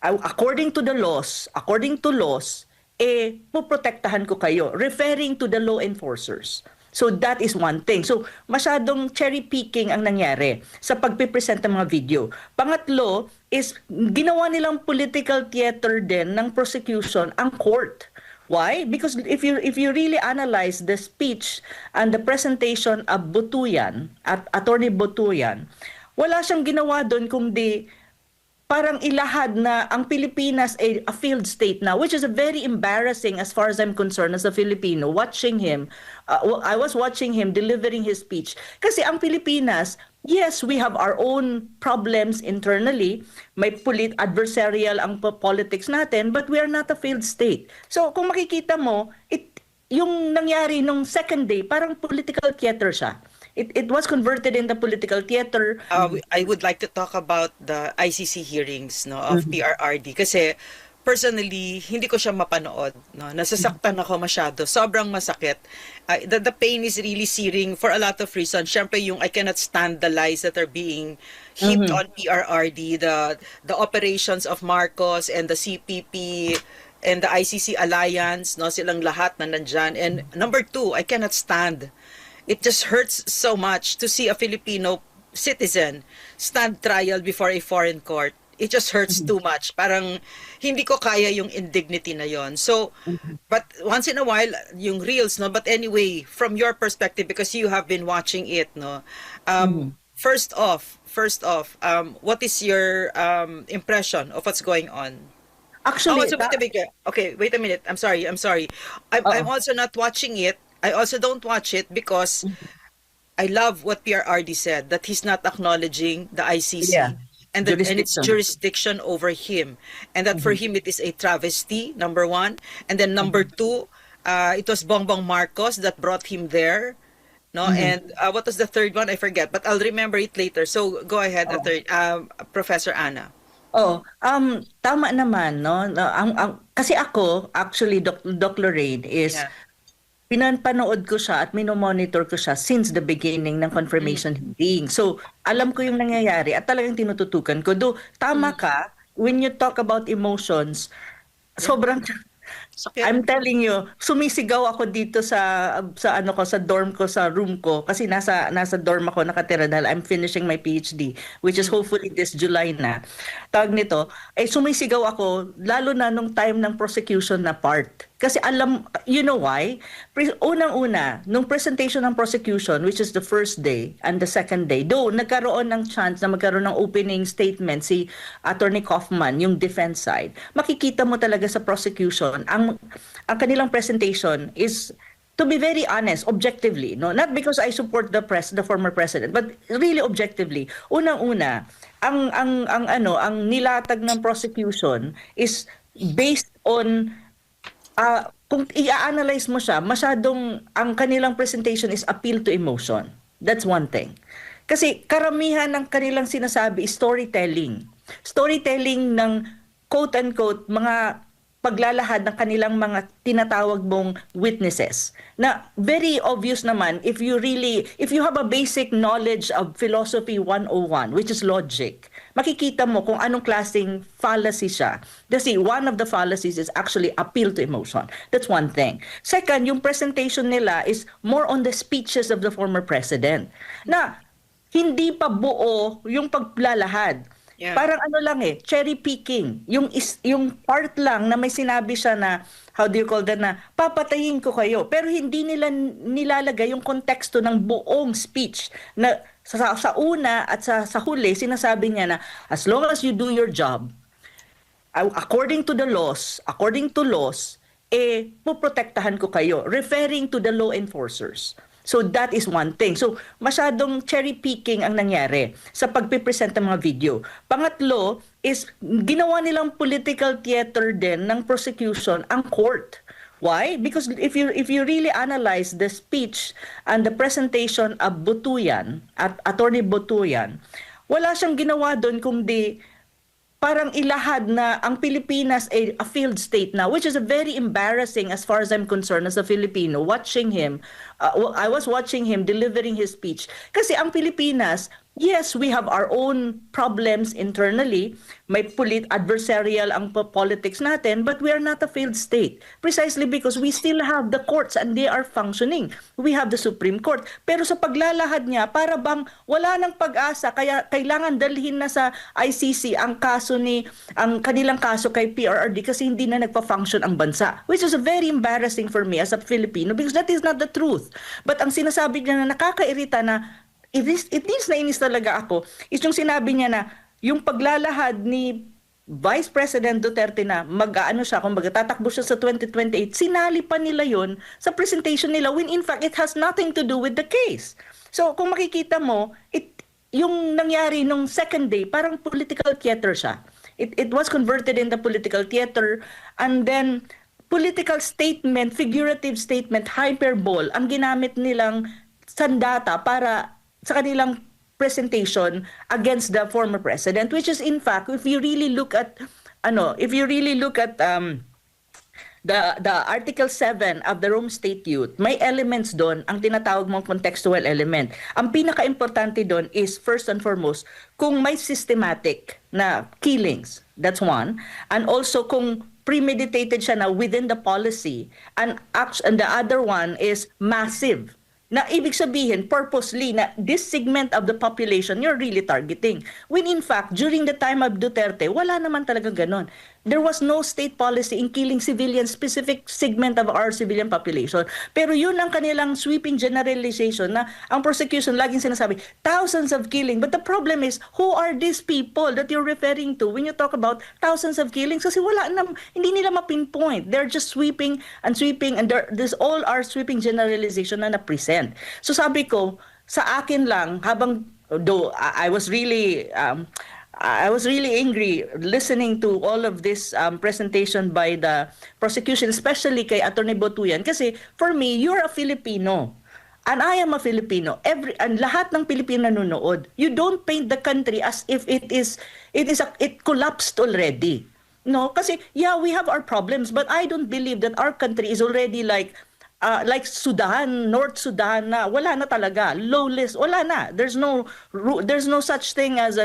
according to laws, puprotektahan ko kayo, referring to the law enforcers. So that is one thing. So masyadong cherry picking ang nangyari sa pagpipresent ng mga video. Pangatlo is ginawa nilang political theater din ng prosecution ang court. Why? Because if you really analyze the speech and the presentation of Butuyan, at Attorney Butuyan, wala siyang ginawa doon kundi parang ilahad na ang Pilipinas ay a failed state now, which is very embarrassing as far as I'm concerned as a Filipino watching him. I was watching him delivering his speech. Kasi ang Pilipinas, yes, we have our own problems internally. May adversarial ang politics natin, but we are not a failed state. So kung makikita mo, yung nangyari nung second day, parang political theater siya. It was converted into political theater. I would like to talk about the ICC hearings of PRRD kasi personally hindi ko siya mapanood, nasasaktan ako masyado, sobrang masakit. The pain is really searing for a lot of reasons. Syempre yung I cannot stand the lies that are being heaped on PRRD, the operations of Marcos and the CPP and the ICC alliance, silang lahat na nandyan. And number two, I cannot stand. It just hurts so much to see a Filipino citizen stand trial before a foreign court. It just hurts too much. Parang hindi ko kaya yung indignity na yon. So, but once in a while, yung reels, but anyway, from your perspective, because you have been watching it, first off, what is your impression of what's going on? Actually, wait a minute. I'm sorry. I'm also not watching it. I also don't watch it because I love what PRRD said, that he's not acknowledging the ICC and its jurisdiction over him. And that for him it is a travesty, number one. And then number two, it was Bongbong Marcos that brought him there. And what was the third one? I forget, but I'll remember it later. So go ahead, Professor Ana. Tama naman, kasi ako, actually, Doc Lorraine, is pinapanood ko siya at minomonitor ko siya since the beginning ng confirmation hearing. So, alam ko yung nangyayari at talagang tinututukan ko. Do tama ka, when you talk about emotions, sobrang I'm telling you, sumisigaw ako dito sa dorm ko, sa room ko, kasi nasa dorm ako nakatira dahil I'm finishing my PhD, which is hopefully this July na. Tawag nito, sumisigaw ako lalo na nung time ng prosecution na part. Kasi you know why? Unang-una, nung presentation ng prosecution, which is the first day and the second day, though nagkaroon ng chance na magkaroon ng opening statement si Attorney Kaufman, yung defense side, makikita mo talaga sa prosecution, ang kanilang presentation is, to be very honest, objectively, not because I support the former president, but really objectively. Unang-una, ang nilatag ng prosecution is based on kung i-analyze mo siya, masyadong ang kanilang presentation is appeal to emotion. That's one thing. Kasi karamihan ng kanilang sinasabi is storytelling. Storytelling ng quote-unquote mga paglalahad ng kanilang mga tinatawag mong witnesses. Na very obvious naman if you have a basic knowledge of philosophy 101, which is logic, makikita mo kung anong klaseng fallacy siya. Kasi one of the fallacies is actually appeal to emotion. That's one thing. Second, yung presentation nila is more on the speeches of the former president. Na hindi pa buo yung paglalahad. Yeah. Parang cherry picking. Yung part lang na may sinabi siya na, how do you call that, na papatayin ko kayo. Pero hindi nila nilalagay yung konteksto ng buong speech. Na sa una at sa huli, sinasabi niya na, as long as you do your job, according to laws, puprotektahan ko kayo, referring to the law enforcers. So that is one thing. So masyadong cherry picking ang nangyari sa pagpipresent ng mga video. Pangatlo is ginawa nilang political theater din ng prosecution ang court. Why? Because if you really analyze the speech and the presentation of Butuyan, at Attorney Butuyan, wala siyang ginawa doon kundi parang ilahad na ang Pilipinas ay a failed state now, which is very embarrassing as far as I'm concerned as a Filipino watching him. I was watching him delivering his speech. Kasi ang Pilipinas, Yes, we have our own problems internally. May adversarial ang politics natin, but we are not a failed state. Precisely because we still have the courts and they are functioning. We have the Supreme Court. Pero sa paglalahad niya, para bang wala nang pag-asa, kaya kailangan dalhin na sa ICC ang kanilang kaso kay PRRD kasi hindi na nagpa-function ang bansa. Which is very embarrassing for me as a Filipino because that is not the truth. But ang sinasabi niya na nakakairita na inis na inis talaga ako is yung sinabi niya na yung paglalahad ni Vice President Duterte na mag-aano siya, kung tatakbo siya sa 2028, sinali pa nila yon sa presentation nila when in fact it has nothing to do with the case. So kung makikita mo, yung nangyari nung second day, parang political theater siya. It was converted into political theater and then political statement, figurative statement, hyperbole ang ginamit nilang sandata para sa kanilang presentation against the former president, which is in fact, if you really look at the Article 7 of the Rome Statute, may elements doon ang tinatawag mong contextual element. Ang pinaka-importante doon is first and foremost kung may systematic na killings, that's one, and also kung premeditated siya na within the policy, and the other one is massive. Na ibig sabihin, purposely, na this segment of the population you're really targeting. When in fact, during the time of Duterte, wala naman talaga ganon. There was no state policy in killing civilian specific segment of our civilian population. Pero yun ang kanilang sweeping generalization na ang prosecution laging sinasabi, thousands of killing. But the problem is, who are these people that you're referring to when you talk about thousands of killings? Kasi hindi nila ma-pinpoint. They're just sweeping and this all are sweeping generalization na na-present. So sabi ko, sa akin lang, though I was really angry listening to all of this presentation by the prosecution, especially kay Attorney Botuyan, kasi for me, you're a Filipino. And I am a Filipino. And lahat ng Pilipino nanonood. You don't paint the country as if it collapsed already. No, kasi yeah, we have our problems, but I don't believe that our country is already like Sudan, North Sudan na wala na talaga, lawless, wala na. There's no such thing as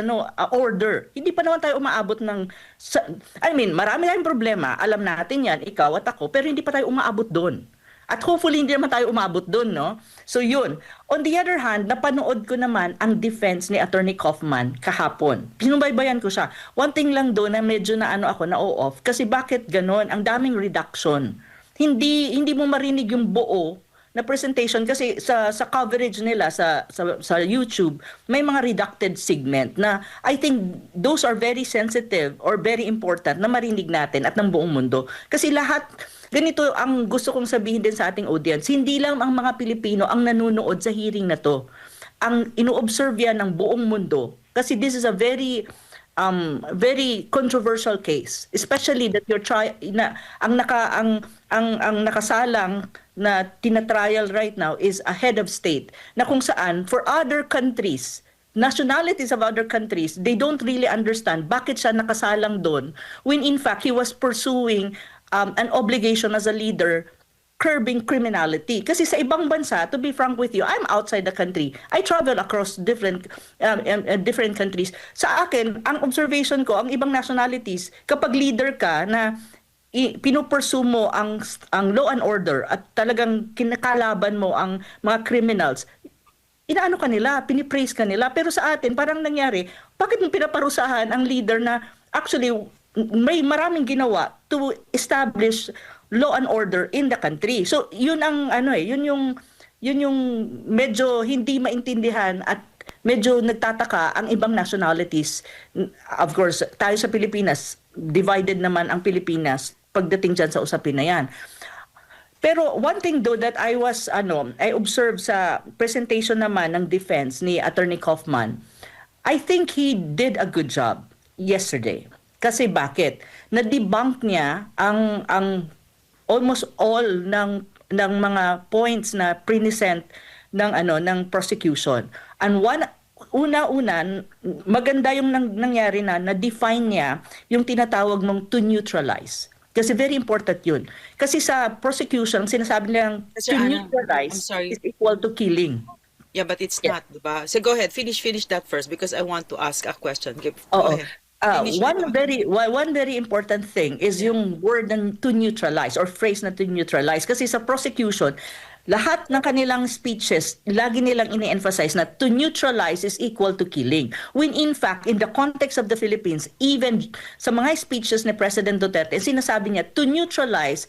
order. Hindi pa naman tayo umaabot marami tayong problema, alam natin 'yan, ikaw at ako, pero hindi pa tayo umaabot doon. At hopefully hindi naman tayo umabot doon, no? So yun. On the other hand, napanood ko naman ang defense ni Attorney Kaufman kahapon. Sinubaybayan ko siya. One thing lang doon na medyo na-off kasi bakit ganon? Ang daming reduction. Hindi mo marinig yung buo na presentation kasi sa coverage nila sa YouTube may mga redacted segment na I think those are very sensitive or very important na marinig natin at ng buong mundo. Kasi ganito ang gusto kong sabihin din sa ating audience, hindi lang ang mga Pilipino ang nanonood sa hearing na to. Ang ino-observe yan ng buong mundo kasi this is a very controversial case, especially that ang nakasalang na tinatrial right now is a head of state na kung saan for other countries, nationalities of other countries, they don't really understand bakit siya nakasalang doon when in fact he was pursuing an obligation as a leader curbing criminality. Kasi sa ibang bansa, to be frank with you, I'm outside the country. I travel across different countries. Sa akin, ang observation ko, ang ibang nationalities, kapag leader ka na pinupursue mo ang law and order at talagang kinakalaban mo ang mga criminals, inaano ka nila, pinipraise ka nila. Pero sa atin, parang nangyari, bakit mo pinaparusahan ang leader na actually may maraming ginawa to establish law and order in the country. So yun ang yun yung medyo hindi maintindihan at medyo nagtataka ang ibang nationalities. Of course, tayo sa Pilipinas, divided naman ang Pilipinas pagdating dyan sa usapin na yan. Pero one thing though that I observed sa presentation naman ng defense ni Attorney Kaufman, I think he did a good job yesterday. Kasi bakit? Na-debunk niya ang almost all ng mga points na present ng prosecution. And una-una, maganda yung nangyari na define niya yung tinatawag mong to neutralize. Kasi very important yun. Kasi sa prosecution, sinasabi nilang to neutralize is equal to killing. Yeah, but it's Yeah. not, diba? So go ahead, finish that first because I want to ask a question. Go Oo. ahead. Finish your thought. One very important thing is Yeah. yung word na to neutralize or phrase na to neutralize. Kasi sa prosecution, lahat ng kanilang speeches, lagi nilang ini-emphasize na to neutralize is equal to killing. When in fact, in the context of the Philippines, even sa mga speeches ni President Duterte, sinasabi niya to neutralize.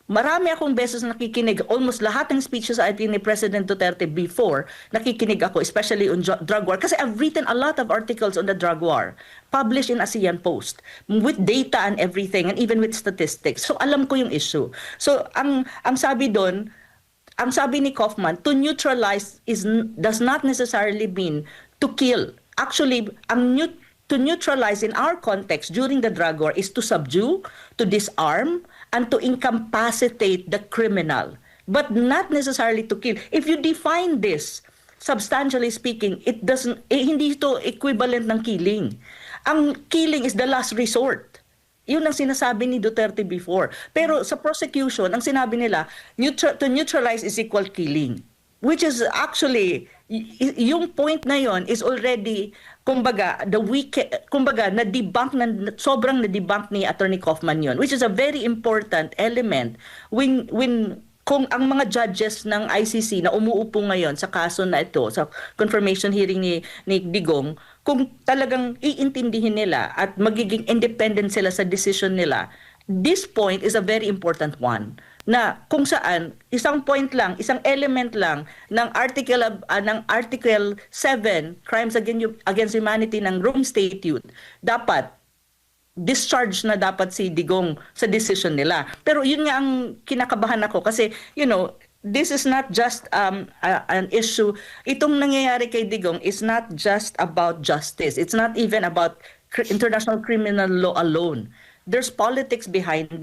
Marami akong beses nakikinig, almost lahat ng speeches I think ni President Duterte before, nakikinig ako, especially on drug war. Kasi I've written a lot of articles on the drug war, published in ASEAN Post, with data and everything, and even with statistics. So alam ko yung issue. So ang sabi doon, ang sabi ni Kaufman, to neutralize does not necessarily mean to kill. Actually, to neutralize in our context during the drug war is to subdue, to disarm, and to incapacitate the criminal, but not necessarily to kill. If you define this, substantially speaking, it doesn't, hindi ito equivalent ng killing. Ang killing is the last resort. Yun ang sinasabi ni Duterte before. Pero sa prosecution, ang sinabi nila, to neutralize is equal killing. Which is actually, yung point na yon is already, kumbaga, sobrang na-debunk ni Attorney Kaufman yon, which is a very important element when kung ang mga judges ng ICC na umuupo ngayon sa kaso na ito, sa confirmation hearing ni Digong, kung talagang iintindihin nila at magiging independent sila sa decision nila, this point is a very important one. Na kung saan isang point lang, isang element lang ng Article 7, Crimes Against Humanity ng Rome Statute, dapat discharge na dapat si Digong sa decision nila. Pero yun nga ang kinakabahan ako kasi, this is not just an issue. Itong nangyayari kay Digong is not just about justice. It's not even about international criminal law alone. There's politics behind